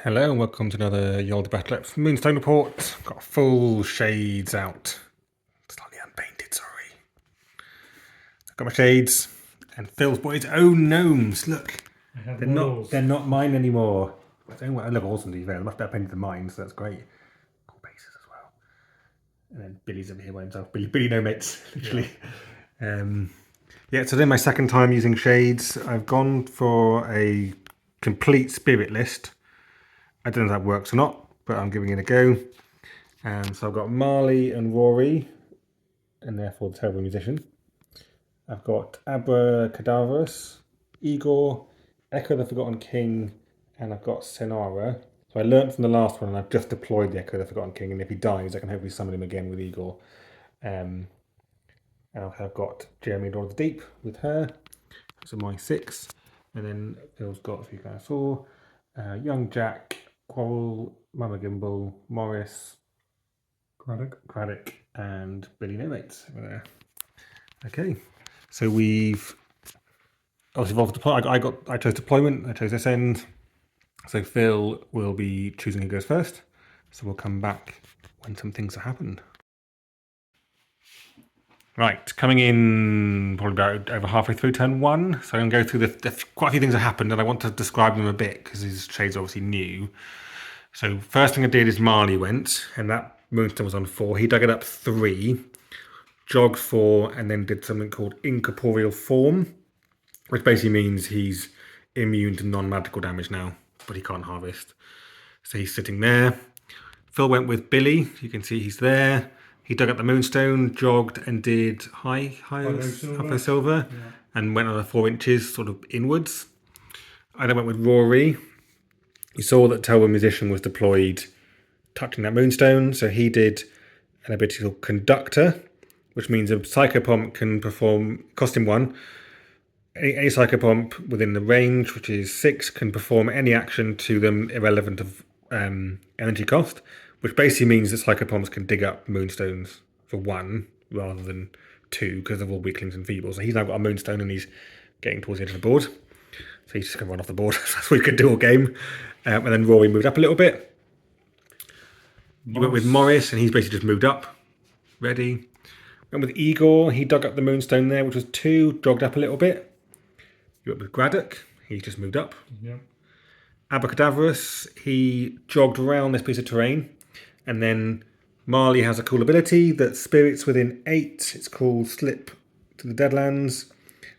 Hello and welcome to another Yolda Battle App Moonstone report. Got full shades out. Slightly unpainted, sorry. I've got my shades and Phil's bought his own gnomes. Look, they're not mine anymore. They look awesome to be fair. They're much better painted than mine, so that's great. Cool bases as well. And then Billy's over here by himself. Billy no mates, literally. Yeah, so then my second time using shades. I've gone for a complete spirit list. I don't know if that works or not, but I'm giving it a go. So I've got Marley and Rory, and therefore the terrible musician. I've got Abracadaverous, Igor, Echo the Forgotten King, and I've got Senara. So I learnt from the last one, and I've just deployed the Echo the Forgotten King, and if he dies, I can hopefully summon him again with Igor. And I've got Jeremy Lord of the Deep with her. So my 6. And then Phil's got, if you guys saw, Young Jack, Quarrel, Mama Gimbal, Morris, Craddock, and Billy No Mates over there. Okay, so we've obviously evolved. I chose deployment. I chose this end. So Phil will be choosing who goes first. So we'll come back when some things have happened. Right, coming in probably about over halfway through turn 1. So I'm going to go through quite a few things that happened, and I want to describe them a bit because his shade's obviously new. So first thing I did is Marley went, and that Moonstone was on 4. He dug it up 3, jogged 4, and then did something called Incorporeal Form, which basically means he's immune to non-magical damage now, but he can't harvest. So he's sitting there. Phil went with Billy. You can see he's there. He dug up the Moonstone, jogged, and did high silver, yeah, and went another 4 inches sort of inwards. I then went with Rory. You saw that Terrible Musician was deployed touching that Moonstone, so he did an ability called Conductor, which means a Psychopomp can perform, cost him 1. Any Psychopomp within the range, which is 6, can perform any action to them irrelevant of energy cost, which basically means that Psychopomps can dig up Moonstones for 1 rather than 2 because of all weaklings and feebles. So he's now got a Moonstone and he's getting towards the edge of the board. So he's just going to run off the board. That's what he could do all game. And then Rory moved up a little bit. You went with Morris, and he's basically just moved up. Ready. Went with Igor. He dug up the Moonstone there, which was 2. Jogged up a little bit. You went with Craddock. He's just moved up. Yep. Abracadaverous. He jogged around this piece of terrain. And then Marley has a cool ability that spirits within 8. It's called Slip to the Deadlands.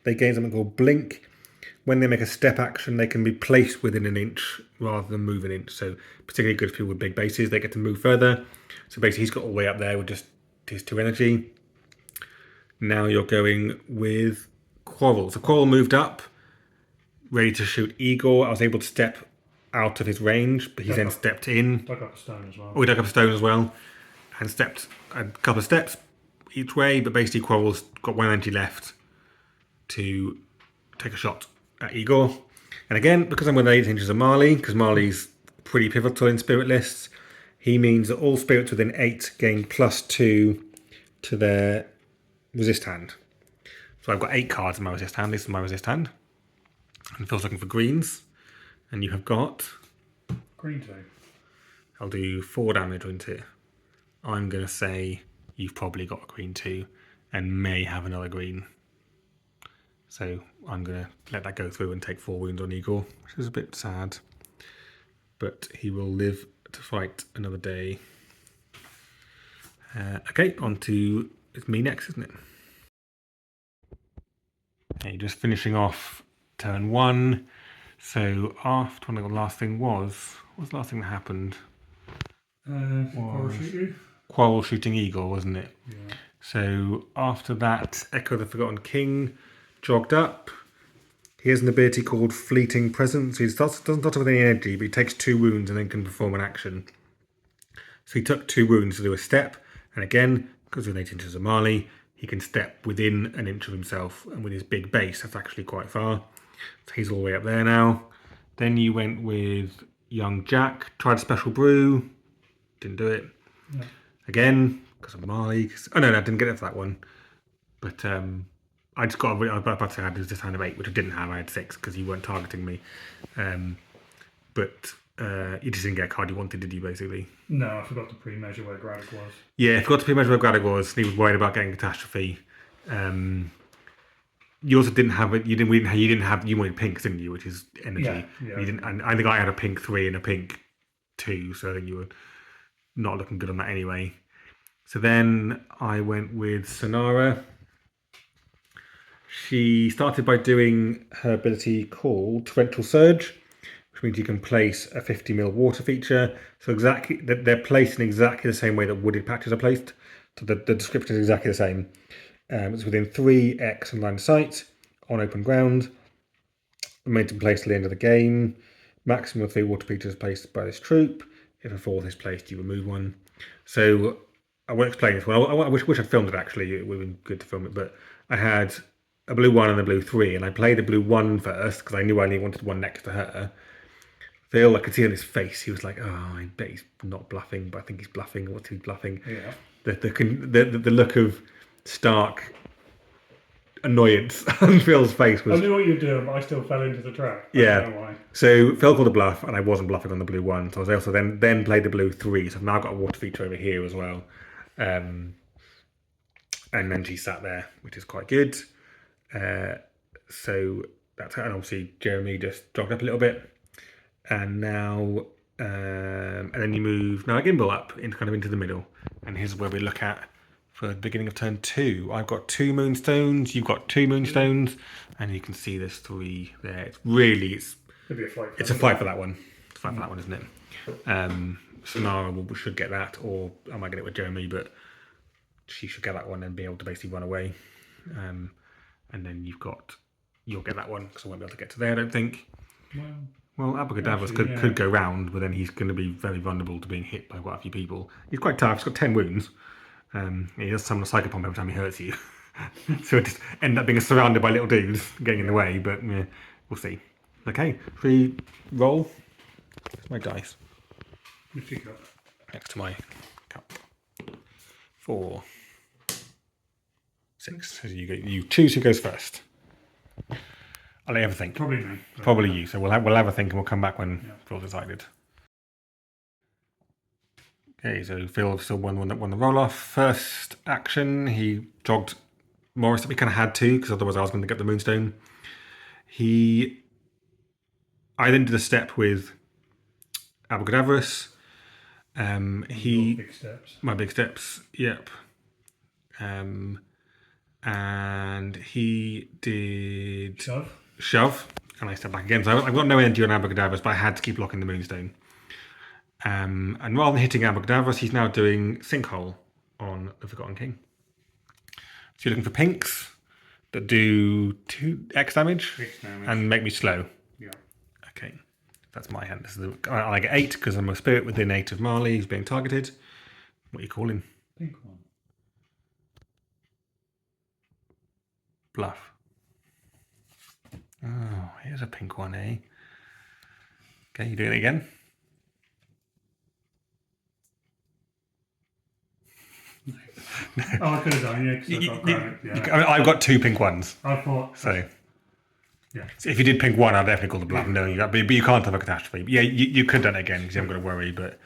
They gain something called Blink. When they make a step action, they can be placed within an inch rather than move an inch. So particularly good for people with big bases, they get to move further. So basically he's got all the way up there with just his 2 energy. Now you're going with Quarrel. So Quarrel moved up, ready to shoot Igor. I was able to step out of his range, but he then stepped in. Dug up a stone as well. Oh, he dug up a stone as well. And stepped a couple of steps each way, but basically Quarrel's got 1 energy left to take a shot at Igor. And again, because I'm with 8 inches of Marley, because Marley's pretty pivotal in spirit lists, he means that all spirits within 8 gain +2 to their resist hand. So I've got 8 cards in my resist hand. This is my resist hand. And Phil's looking for greens. And you have got... Green 2. I'll do 4 damage into it. I'm going to say you've probably got a green 2 and may have another green. So I'm going to let that go through and take 4 wounds on Igor, which is a bit sad. But he will live to fight another day. Okay, on to... It's me next, isn't it? Okay, just finishing off turn 1. So after the last thing was... What was the last thing that happened? Quarrel shooting Igor, wasn't it? Yeah. So after that, Echo the Forgotten King jogged up. He has an ability called Fleeting Presence. He doesn't start off with any energy, but he takes 2 wounds and then can perform an action. So he took 2 wounds to do a step, and again, because with 8 inches of Marley, he can step within an inch of himself, and with his big base, that's actually quite far. So he's all the way up there now. Then you went with Young Jack, tried a special brew, didn't do it. Yeah. Again, because of Marley. Oh no, I didn't get it for that one. But I just got I was about to say I had this hand of 8, which I didn't have. I had 6 because you weren't targeting me. But You just didn't get a card you wanted, did you, basically? No, I forgot to pre-measure where Braddock was. Yeah, forgot to pre-measure where Braddock was. He was worried about getting Catastrophe. You also didn't have it. You wanted pinks, didn't you? Which is energy. Yeah. You didn't. And I think I had a pink 3 and a pink 2, so I think you were not looking good on that anyway. So then I went with Sonara. She started by doing her ability called Torrential Surge, which means you can place a 50 ml water feature. So exactly, they're placed in exactly the same way that wooded patches are placed. So the description is exactly the same. It's within 3x and line of sight on open ground. Made to place at the end of the game. Maximum of 3 water features placed by this troop. If a 4th is placed, you remove one. So I won't explain this one. I wish I'd filmed it actually. It would have been good to film it. But I had a blue 1 and a blue 3, and I played the blue 1 first because I knew I only wanted one next to her. Phil, I could see on his face, he was like, "Oh, I bet he's not bluffing, but I think he's bluffing. What's he bluffing?" Yeah. The look of stark annoyance on Phil's face was. I knew what you were doing, but I still fell into the trap. I Yeah. don't know why. So Phil called a bluff, and I wasn't bluffing on the blue 1. So I was also then played the blue 3. So I've now got a water feature over here as well. And then she sat there, which is quite good. So that's and obviously Jeremy just jogged up a little bit. And now, and then you move now a gimbal up into the middle, and here's where we look at for the beginning of turn 2. I've got 2 moonstones, you've got 2 moonstones, and you can see there's 3 there. It'd be a fight. It's a fight for that one. It's a fight for that one, isn't it? Sonara should get that, or I might get it with Jeremy, but she should get that one and be able to basically run away. And then you'll get that one because I won't be able to get to there, I don't think. Well, Abracadabras could go round, but then he's going to be very vulnerable to being hit by quite a few people. He's quite tough. He's got 10 wounds. He does summon a Psychopomp every time he hurts you. So it just end up being surrounded by little dudes getting in the way, but yeah, we'll see. Okay, 3 roll. There's my dice. Next to my cup. 4, 6. So you choose who goes first. I'll let you have a think. Probably me. Probably you. So we'll have a think and we'll come back when Phil's decided. Okay, so Phil still won the roll off. First action, he jogged Morris that we kind of had to because otherwise I was going to get the Moonstone. I then did a step with Abracadabras. Big steps. My big steps, yep. And he did shove, and I stepped back again. So I've got no energy on Abracadabras, but I had to keep blocking the Moonstone. And rather than hitting Abracadabras, he's now doing Sinkhole on the Forgotten King. So you're looking for pinks that do 2x damage and make me slow. Yeah. Okay, that's my hand. I get 8 because I'm a spirit within 8 of Marley who's being targeted. What are you calling? Pink one. Bluff. Oh, here's a pink one, eh? Okay, you doing it again? Oh, I could have done, I've got 2 pink ones. I thought. So Yeah. So if you did pink 1, I'd definitely call the bluff. No, but you can't have a catastrophe. Yeah, you could have done it again because you haven't got to worry. But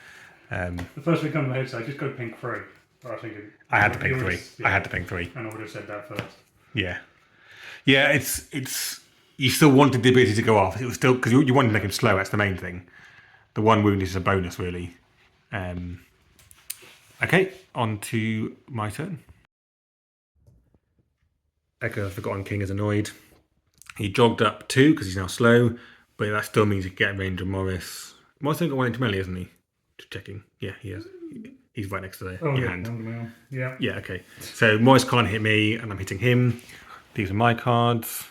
the first thing comes to my head is I just go pink 3. But I think I had to pink 3. I had to pink 3. And I would have said that first. Yeah. It's you still wanted the ability to go off. It was still because you wanted to make him slow. That's the main thing. The 1 wound is a bonus, really. Okay, on to my turn. Echo the Forgotten King is annoyed. He jogged up 2 because he's now slow, but that still means he can get in range of Morris. Morris has got 1 into melee, hasn't he? Just checking. Yeah, he has. He's right next to your hand. Yeah. Yeah, okay. So Morris can't hit me, and I'm hitting him. These are my cards.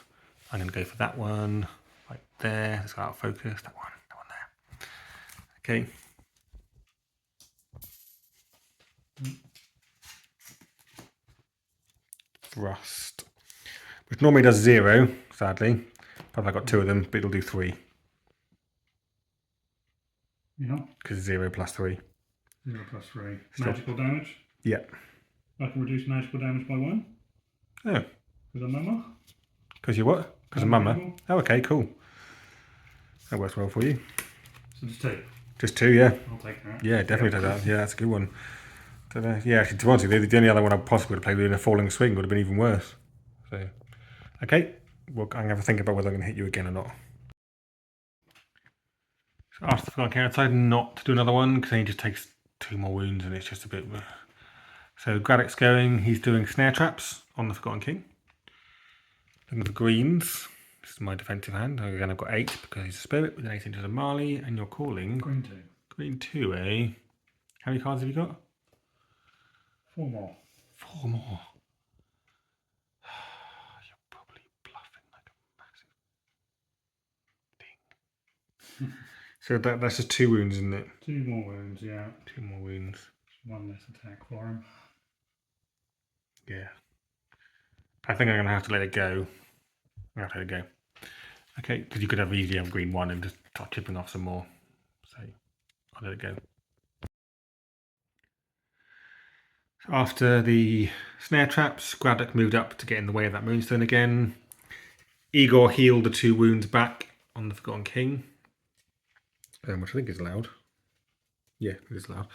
I'm going to go for that one right there. Let's go out of focus. That one there. Okay. Thrust. Which normally does 0, sadly. But I've got 2 of them, but it'll do 3. Yeah. Because 0 plus 3. 0 plus 3. Magical damage? Yeah. I can reduce magical damage by 1? Oh. Because I'm Mama? Because you what? Because of Mama? Oh, okay, cool. That works well for you. So just 2. Just 2, yeah. I'll take that. Yeah, definitely take that. Yeah, that's a good one. Yeah, actually, to be honest, the only other one I possibly would have played with a falling swing would have been even worse. So, okay. Well, I'm going to have to think about whether I'm going to hit you again or not. So after the Forgotten King, I decided not to do another one because then he just takes 2 more wounds and it's just a bit... So Graddock's going. He's doing snare traps on the Forgotten King. Looking for greens. This is my defensive hand. Again, I've got 8 because he's a spirit with an 8 into the Marley, and you're calling... Green 2. Green 2, eh? How many cards have you got? 4 more. 4 more. You're probably bluffing like a massive thing. So that's just 2 wounds, isn't it? 2 more wounds, yeah. 2 more wounds. 1 less attack for him. Yeah. I think I'm going to have to let it go. I'm going to have to let it go. Okay, because you could have easily have green 1 and just start chipping off some more. So I'll let it go. After the snare traps, Graddock moved up to get in the way of that Moonstone again. Igor healed the 2 wounds back on the Forgotten King, which I think is allowed. Yeah, it is allowed.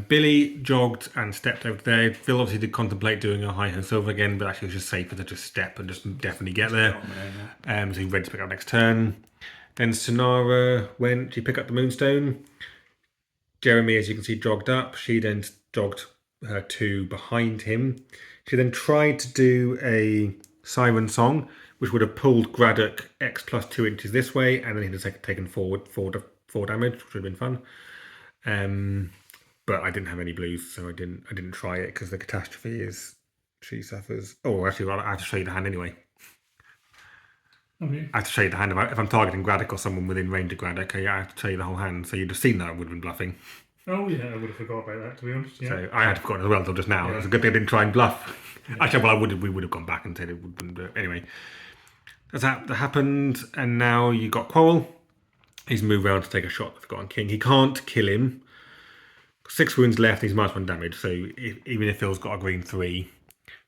Billy jogged and stepped over there. Phil obviously did contemplate doing a high and silver again, but actually it was just safer to just step and just definitely get there. So he ready to pick up next turn. Then Sonara went, she picked up the Moonstone. Jeremy, as you can see, jogged up. She then jogged her 2 behind him. She then tried to do a Siren Song, which would have pulled Graddock X plus 2 inches this way, and then he'd have taken forward 4 damage, which would have been fun. But I didn't have any blues, so I didn't try it because the catastrophe is she suffers. Oh, actually, I have to show you the hand anyway. Okay. I have to show you the hand if I'm targeting Graddock or someone within range of Graddock. I have to show you the whole hand, so you'd have seen that I would have been bluffing. Oh yeah, I would have forgot about that, to be honest. Yeah. So I had forgotten as well until just now. Yeah. It's a good thing I didn't try and bluff. Yeah. Actually, well, we would have gone back and said it wouldn't do it. Anyway, that happened, and now you got Quarrel. He's moved around to take a shot at the Forgotten King. He can't kill him. 6 wounds left, he's -1 damage, so even if Phil's got a green 3,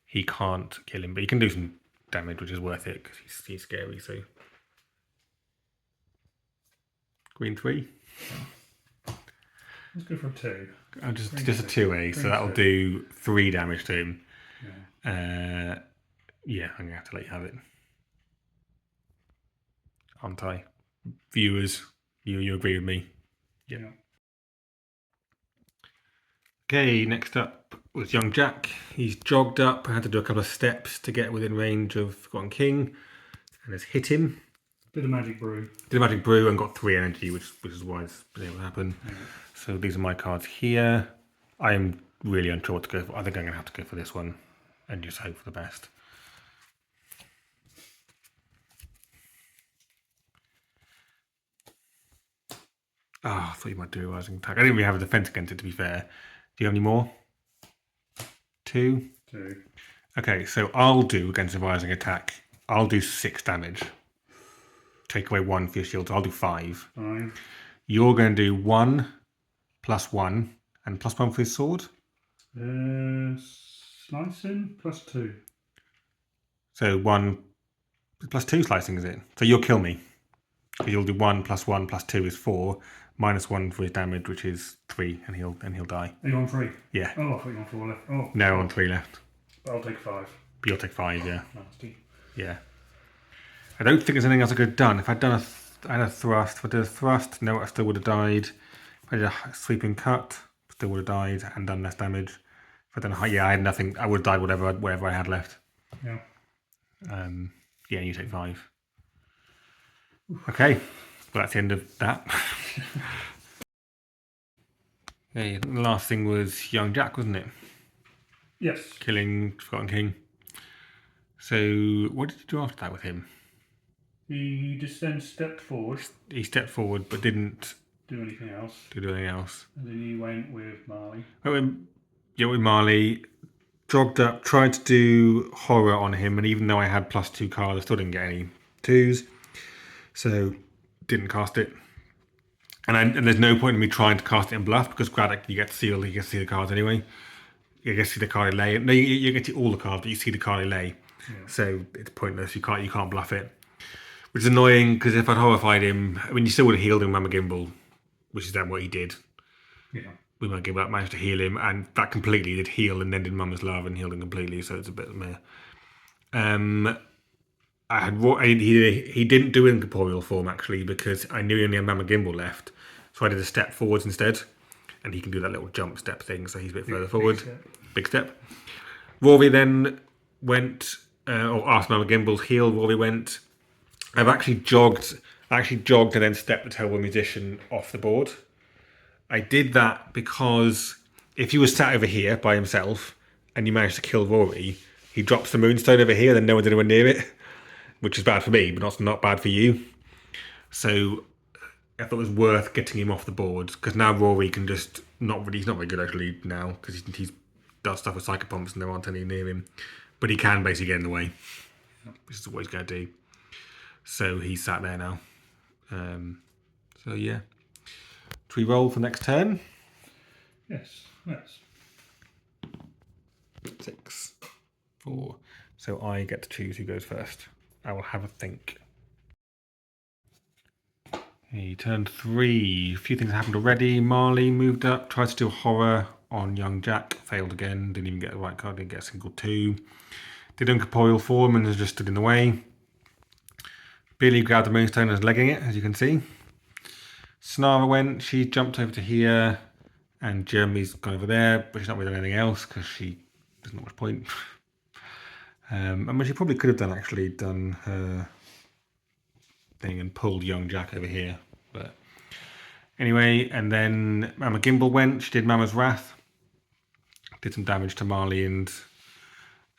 he can't kill him, but he can do some damage, which is worth it, because he's scary, so... Green 3? Let's go for a 2. Just a 2, so that'll do 3 damage to him. Yeah. Yeah, I'm going to have to let you have it. Aren't I? Viewers, you agree with me? Yeah. Okay, next up was young Jack. He's jogged up. I had to do a couple of steps to get within range of Forgotten King, and has hit him. Bit of magic brew. Did a magic brew and got 3 energy, which is why it's been able to happen. Yeah. So these are my cards here. I am really unsure what to go for. I think I'm going to have to go for this one and just hope for the best. Oh, I thought you might do a rising attack. I didn't really have a defense against it, to be fair. Do you have any more? 2? 2. Okay, so I'll do against a rising attack. I'll do 6 damage. Take away 1 for your shield. So I'll do 5. 5. You're going to do 1 +1 and +1 for his sword. Slicing +2. So 1 +2 slicing, is it? So you'll kill me. Because you'll do 1 +1 +2 is 4, -1 for his damage, which is 3, and he'll die. Are you on 3? Yeah. Oh, I thought you were on 4 left. Oh. No, on 3 left. I'll take 5. But you'll take 5, yeah. Nasty. Yeah. I don't think there's anything else I could have done. If I'd done I had a thrust. If I did a thrust, no, I still would have died. If I did a sweeping cut, still would have died and done less damage. If I'd done a I had nothing. I would have died whatever I had left. Yeah. Yeah, you take 5. Okay, well that's the end of that. Okay, the last thing was young Jack, wasn't it? Yes. Killing Forgotten King. So what did you do after that with him? He just then stepped forward. He stepped forward but didn't do anything else. Do anything else. And then he went with Marley. With Marley. Jogged up, tried to do horror on him, and even though I had +2 cards, I still didn't get any 2s. So didn't cast it. And there's no point in me trying to cast it in bluff because Graddock, you get to see the cards anyway. You get to see the card lay. No, you get to see all the cards, but you see the card lay. Yeah. So it's pointless. You can't bluff it. Which is annoying because if I'd horrified him, I mean, you still would have healed him, Mama Gimble, which is then what he did. Yeah. We Mama Gimble managed to heal him, and that completely did heal, and then did Mama's Love and healed him completely. So it's a bit meh. I had he didn't do incorporeal form actually because I knew he only had Mama Gimble left, so I did a step forwards instead, and he can do that little jump step thing, so he's a bit further forward. Big step. Rory then went or asked Mama Gimble's heal. Rory went. I've actually jogged. And then stepped the Terrible Musician off the board. I did that because if he was sat over here by himself and you managed to kill Rory, he drops the Moonstone over here, then no one's anywhere near it, which is bad for me, but not bad for you. So I thought it was worth getting him off the board because now Rory can just he's not very good actually now because he's does stuff with psychopomps and there aren't any near him, but he can basically get in the way, which is what he's going to do. So he's sat there now. So yeah, should we roll for next turn? Yes. Yes. 6, 4. So I get to choose who goes first. I will have a think. He turned 3. A few things happened already. Marley moved up, tried to do horror on young Jack, failed again, didn't even get the right card, didn't get a single 2. Did incorporeal form and has just stood in the way. Billy grabbed the Moonstone and is legging it, as you can see. Snara went, she jumped over to here, and Jeremy's gone over there, but she's not really done anything else because there's not much point. I mean, she probably could have done her thing and pulled young Jack over here, but anyway. And then Mama Gimble went, she did Mama's Wrath, did some damage to Marley and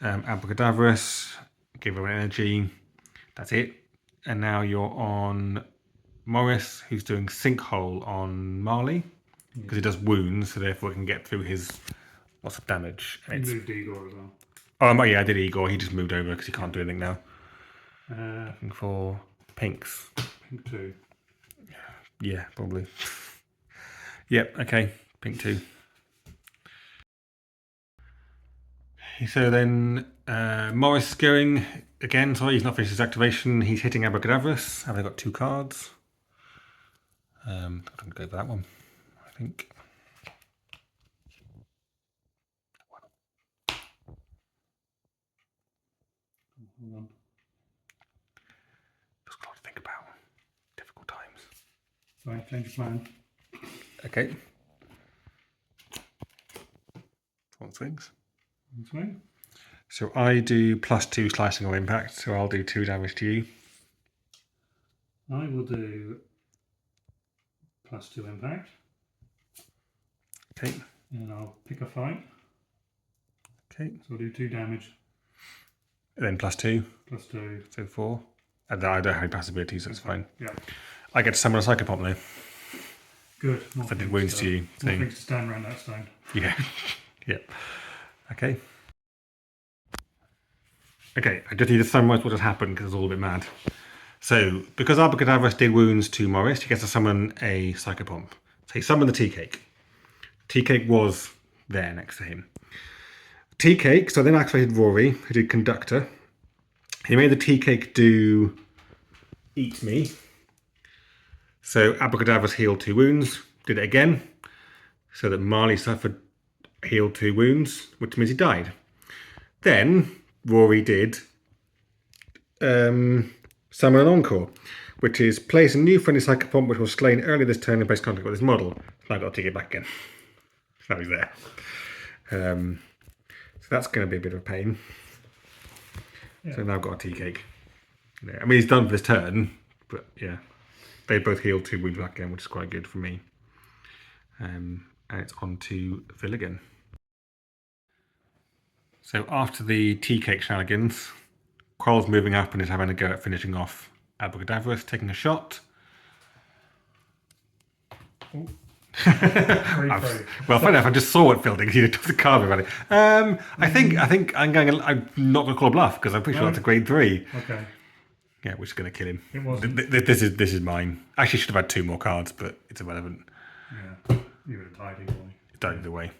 Abracadabrus, give her energy. That's it. And now you're on Morris, who's doing Sinkhole on Marley because he does wounds, so therefore he can get through his lots of damage. You moved Igor as well. Oh yeah, I did Igor. He just moved over because he can't do anything now. Looking for pinks. Pink 2. Yeah, probably. Yep. Okay. Pink 2. So then Morris is going again. Sorry, he's not finished his activation. He's hitting Abracadabrus. Have they got 2 cards? I'm going to go for that one, I think. Hold on. Just got to think about difficult times. Sorry, change your plan. Okay. One swings. One swing. So I do +2 slicing or impact, so I'll do 2 damage to you. I will do +2 impact. Okay. And I'll pick a fight. Okay. So I'll do 2 damage. And then +2. +2. So 4. And I don't have any passive abilities, so it's fine. Yeah. I get to summon a psychopomp now. Good. I did wounds to you. More things to stand around that stone. Yeah. Yep. Okay. Okay, I just need to summarise what has happened because it's all a bit mad. So, because Abracadabra did wounds to Morris, he gets to summon a psychopomp. So he summoned the tea cake. Tea cake was there next to him. Tea cake, so then activated Rory, who did conductor. He made the tea cake do eat me. So Abracadabra's healed 2 wounds, did it again, so that Marley healed 2 wounds, which means he died. Then Rory did summon an encore, which is place a new friendly psychopomp which was slain earlier this turn and place contact with this model. So I've got to take it back again. So now he's there. So that's going to be a bit of a pain. Yeah. So now I've got a tea cake. Yeah, I mean, he's done for this turn, but yeah. They both healed 2 wounds back again, which is quite good for me. And it's on to Phil again. So after the tea cake shenanigans, Quell's moving up and is having a go at finishing off Abracadabrus, taking a shot. Well, funny enough, I just saw what Phil did. He took the card about it. I think I'm not going to call a bluff because I'm pretty sure that's a grade 3. Okay. Yeah, which is going to kill him. It wasn't. This is mine. Actually, should have had 2 more cards, but it's irrelevant. Yeah, you would have died either way. It died either way.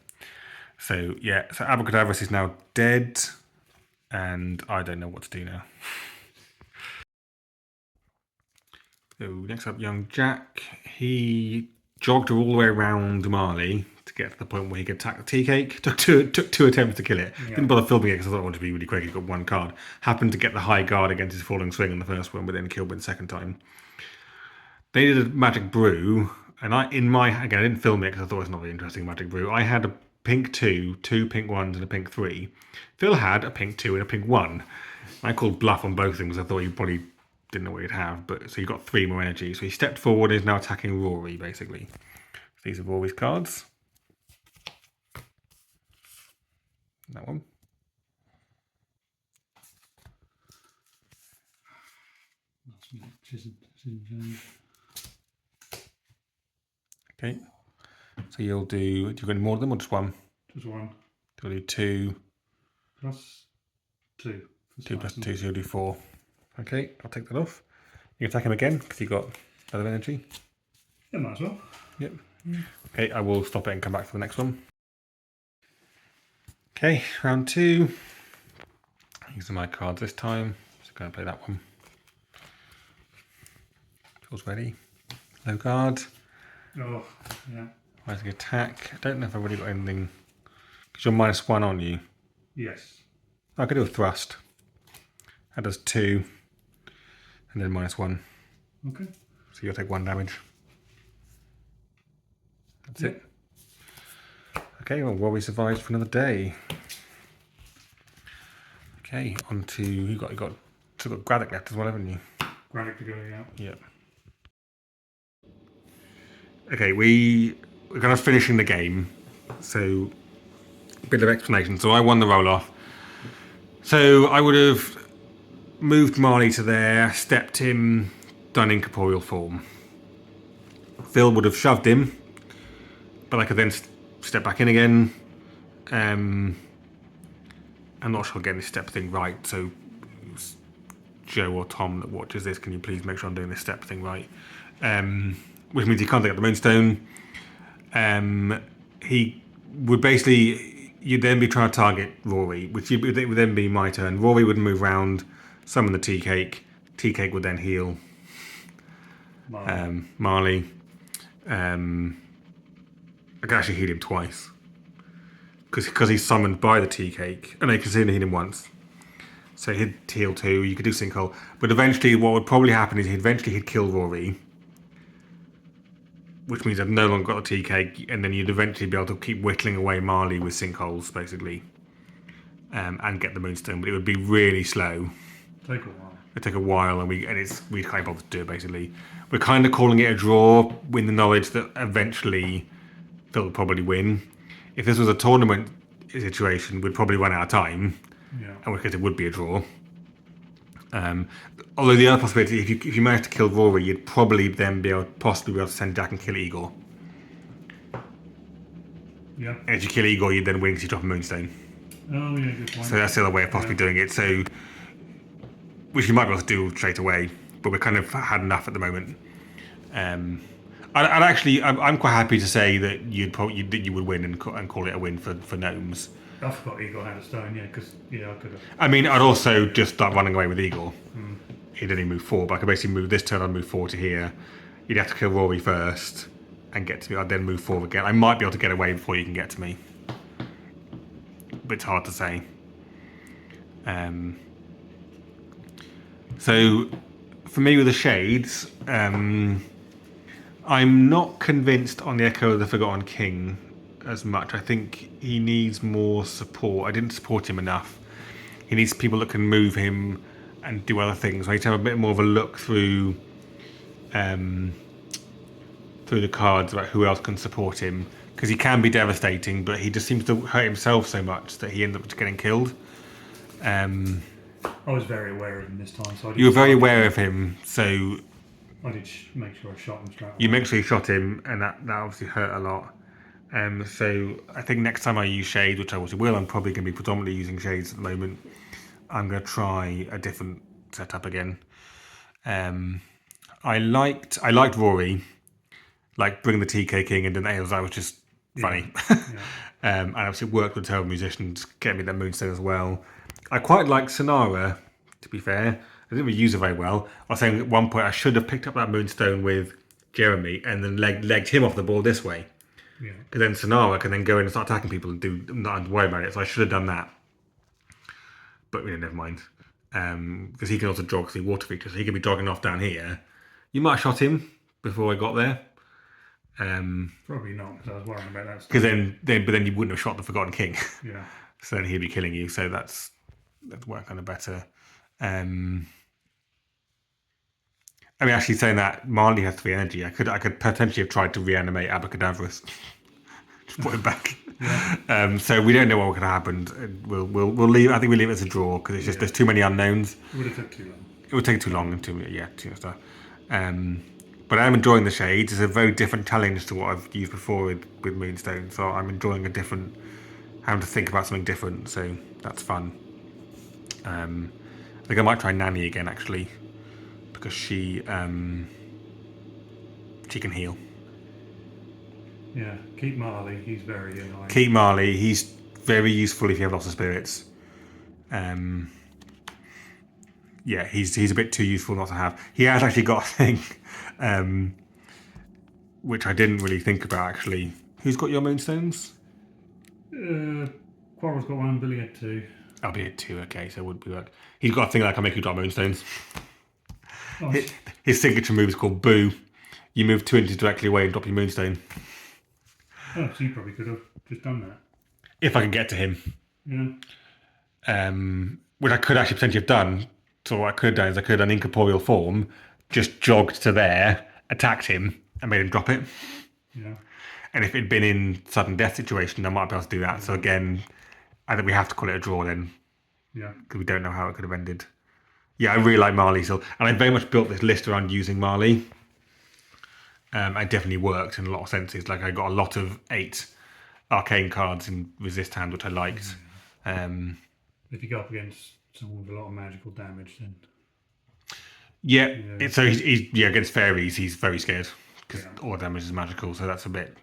So yeah, so Abracadabrus is now dead, and I don't know what to do now. So next up, young Jack. He jogged all the way around Marley to get to the point where he could attack the tea cake. Took two attempts to kill it. Yeah. Didn't bother filming it because I thought I wanted to be really quick. He got one card. Happened to get the high guard against his falling swing on the first one, but then killed me the second time. They did a magic brew, and I didn't film it because I thought it was not very interesting magic brew. I had a pink 2, 2 pink 1s, and a pink 3. Phil had a pink 2 and a pink 1. I called bluff on both things. I thought he probably didn't know what he'd have, but so he got 3 more energy. So he stepped forward and is now attacking Rory, basically. These are Rory's cards. That one. Okay. So you'll do you got any more of them or just one? Just one. You'll do 2. Plus 2. 2 plus 2, so you'll do 4. Okay, I'll take that off. You can attack him again because you got other energy. Yeah, might as well. Yep. Okay, I will stop it and come back for the next one. Okay, round 2. Using my cards this time. So going to play that one. Feels ready. Low guard. Oh, yeah. Rising attack. I don't know if I've already got anything. Because you're -1 on you. Yes. I could do a thrust. That does 2. And then -1. Okay. So you'll take 1 damage. That's it. Okay, well, Robbie survives for another day. Okay, on to you got Graddock left as well, haven't you? Granite to go, yeah. Yep. Okay, we're kind of finishing the game. So a bit of explanation. So I won the roll off. So I would have moved Marley to there, stepped him, done incorporeal form. Phil would have shoved him, but I could then step back in again. I'm not sure I'm getting this step thing right, so Joe or Tom that watches this, can you please make sure I'm doing this step thing right? Which means he can't take out the Moonstone. He would basically, you'd then be trying to target Rory, which would then be my turn. Rory would move round, summon the tea cake. Tea cake would then heal Marley. I could actually heal him twice. Because he's summoned by the tea cake. And I can see him heal him once. So he'd heal 2, you could do Sinkhole. But eventually what would probably happen is he'd kill Rory. Which means I've no longer got the tea cake, and then you'd eventually be able to keep whittling away Marley with sinkholes, basically. And get the Moonstone, but it would be really slow. Take a while. It'd take a while, and we can't be able to do it, basically. We're kind of calling it a draw, with the knowledge that eventually Phil will probably win. If this was a tournament situation, we'd probably run out of time, and because it would be a draw. Although the other possibility, if you managed to kill Rory, you'd probably then possibly be able to send Jack and kill Igor. Yeah. And if you kill Igor, you'd then win because you drop a Moonstone. Oh, yeah, good point. So that's the other way of possibly doing it. So, which you might be able to do straight away, but we're kind of had enough at the moment. I'm quite happy to say that you would win and call it a win for Gnomes. I forgot Eagle had a stone, yeah, because, I could have. I mean, I'd also just start running away with Eagle. He'd only move 4, but I could basically move this turn, I'd move 4 to here. You'd have to kill Rory first and get to me. I'd then move 4 again. I might be able to get away before you can get to me. But it's hard to say. So, for me with the Shades, I'm not convinced on the Echo of the Forgotten King as much. I think he needs more support. I didn't support him enough. He needs people that can move him and do other things. I need to have a bit more of a look through the cards about who else can support him, because he can be devastating, but he just seems to hurt himself so much that he ends up getting killed. I was very aware of him this time, so you were very aware of him, so I did make sure I shot him straight away. You make sure you shot him, and that obviously hurt a lot. So I think next time I use Shades, which I obviously will, I'm probably going to be predominantly using Shades at the moment. I'm going to try a different setup again. I liked Rory, like bring the TK King and then that was just funny. And obviously worked with Terrible Musicians, get me that Moonstone as well. I quite like Sonara, to be fair. didn't really use it very well. I was saying at one point I should have picked up that Moonstone with Jeremy and then legged him off the board this way. Yeah. Because then Sonara can then go in and start attacking people and not worry about it. So I should have done that. But never mind. Because he can also jog through water features. So he could be jogging off down here. You might have shot him before I got there. Probably not, because I was worrying about that stuff. Because then you wouldn't have shot the Forgotten King. Yeah. So then he'd be killing you. So that's worked kind of better. I mean, actually saying that Marley has 3 energy, I could potentially have tried to reanimate Abacadaverus. Just put him back. Yeah. So we don't know what could have happened. We'll leave. I think we leave it as a draw because it's just there's too many unknowns. It would have taken too long. It would take too long and too much stuff. But I'm enjoying the shades. It's a very different challenge to what I've used before with Moonstone. So I'm enjoying having to think about something different. So that's fun. I think I might try Nanny again actually, because she can heal. Yeah, keep Marley. He's very annoying. Keep Marley. He's very useful if you have lots of spirits. Yeah, he's a bit too useful not to have. He has actually got a thing, which I didn't really think about actually. Who's got your Moonstones? Quarrel's got 1, Billy had 2. I'll be at 2, okay, so it would be like... He's got a thing like I make you drop Moonstones. Nice. His signature move is called Boo. You move 2 inches directly away and drop your Moonstone. Oh, so you probably could have just done that. If I can get to him. Yeah. Which I could actually potentially have done. So what I could have done is I could have done incorporeal form, just jogged to there, attacked him, and made him drop it. Yeah. And if it'd been in sudden death situation, I might be able to do that. So again, I think we have to call it a draw then. Yeah. Because we don't know how it could have ended. Yeah, I really like Marley still. And I very much built this list around using Marley. It definitely worked in a lot of senses. Like I got a lot of 8 arcane cards in resist hand, which I liked. If you go up against someone with a lot of magical damage, then... Yeah, so he's against fairies, he's very scared. Because all damage is magical, so that's a bit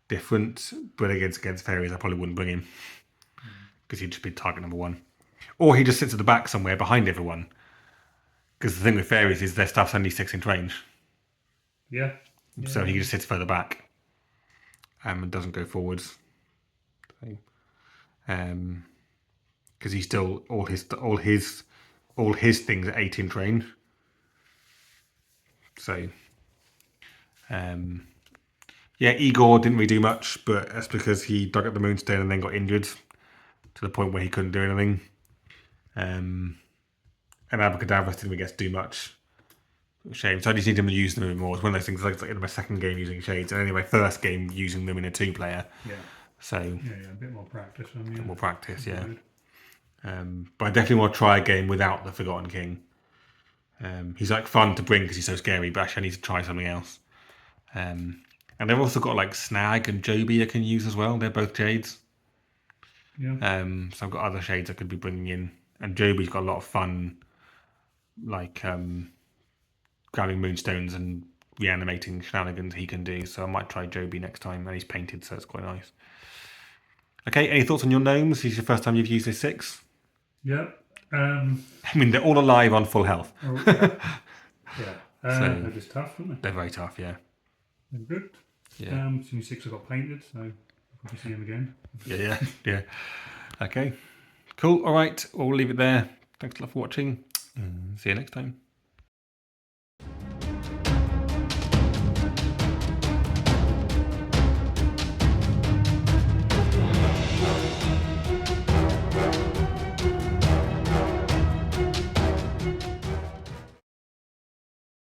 different. But against fairies, I probably wouldn't bring him. Because he'd just be target number 1. Or he just sits at the back somewhere behind everyone. Because the thing with fairies is their stuff's only 6-inch range. Yeah. So he just sits further back. And doesn't go forwards. Because he's still all his things are 8-inch range. So yeah, Igor didn't really do much, but that's because he dug up the Moonstone and then got injured to the point where he couldn't do anything. And Abacadaverus didn't really get to do much. Shame. So I just need him to use them a bit more. It's one of those things like in my second game using shades, and anyway, first game using them in a 2-player. Yeah. So a bit more practice on you. More practice, yeah. But I definitely want to try a game without the Forgotten King. He's like fun to bring because he's so scary, but actually I need to try something else. And they've also got like Snag and Joby I can use as well. They're both shades. Yeah. So I've got other shades I could be bringing in, and Joby's got a lot of fun, like grabbing Moonstones and reanimating shenanigans he can do. So I might try Joby next time, and he's painted, so it's quite nice. Okay, any thoughts on your gnomes? This is the first time you've used this 6? Yeah. I mean, they're all alive on full health. Yeah. They're just tough, aren't they? They're very tough, yeah. They're good. Yeah. Soon 6 have got painted, so I'll probably see them again. Yeah. Okay. Cool. All right. We'll leave it there. Thanks a lot for watching. See you next time.